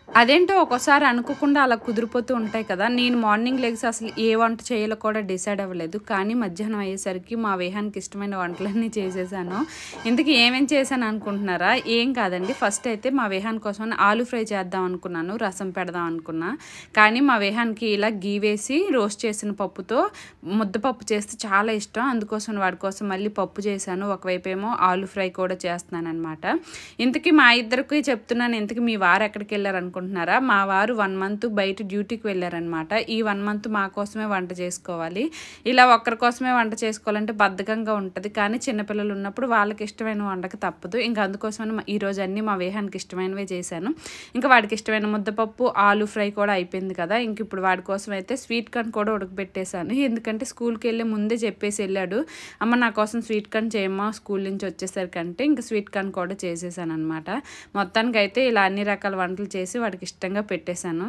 అదేంటో ఒక్కోసారి అనుకోకుండా అలా కుదిరిపోతూ ఉంటాయి కదా! నేను మార్నింగ్ లెగిసి అసలు ఏ వంట చేయాలో కూడా డిసైడ్ అవ్వలేదు. కానీ మధ్యాహ్నం అయ్యేసరికి మా విహాన్‌కి ఇష్టమైన వంటలన్నీ చేసేసాను. ఇంతకీ ఏమేం చేశాను అనుకుంటున్నారా? ఏం కాదండి. ఫస్ట్ అయితే మా విహాన్ కోసం ఆలు ఫ్రై చేద్దాం అనుకున్నాను. రసం పెడదాం అనుకున్నా. కానీ మా విహాన్‌కి ఇలా గీ వేసి రోస్ట్ చేసిన పప్పుతో ముద్దపప్పు చేస్తే చాలా ఇష్టం. అందుకోసం వాడి కోసం మళ్ళీ పప్పు చేశాను. ఒకవైపేమో ఆలు ఫ్రై కూడా చేస్తున్నాననమాట. ఇంతకీ మా ఇద్దరికి చెప్తున్నాను, ఇంతకీ మీ వారు ఎక్కడికెళ్లారు అనుకుంటున్నారా? మా వారు 1 మంత్ బయట డ్యూటీకి వెళ్ళారనమాట. ఈ 1 మంత్ మా కోసమే వంట చేసుకోవాలి. ఇలా ఒక్కరి కోసమే వంట చేసుకోవాలంటే బద్ధకంగా ఉంటది. కానీ చిన్నపిల్లలు ఉన్నప్పుడు వాళ్ళకి ఇష్టమైన వండక తప్పదు. ఇంక అందుకోసమని ఈరోజు అన్నీ మా విహాన్‌కి ఇష్టమైనవే చేశాను. ఇంకా వాడికి ఇష్టమైన ముద్దపప్పు, ఆలు ఫ్రై కూడా అయిపోయింది కదా! ఇంక ఇప్పుడు వాడి కోసం అయితే స్వీట్ కార్న్ కూడా ఉడకబెట్టేశాను. ఎందుకంటే స్కూల్‌కెళ్ళే ముందే చెప్పేసి ఎళ్ళాడు. అమ్మ నా కోసం స్వీట్ కార్న్ చేయమ్మా స్కూల్ నుంచి వచ్చేసరికంటే ఇంక స్వీట్ కార్న్ కూడా చేసేసాననమాట. మొత్తానికైతే ఇలా అన్ని రకాల వంటలు చేసి వాడికి ఇష్టంగా పెట్టేశాను.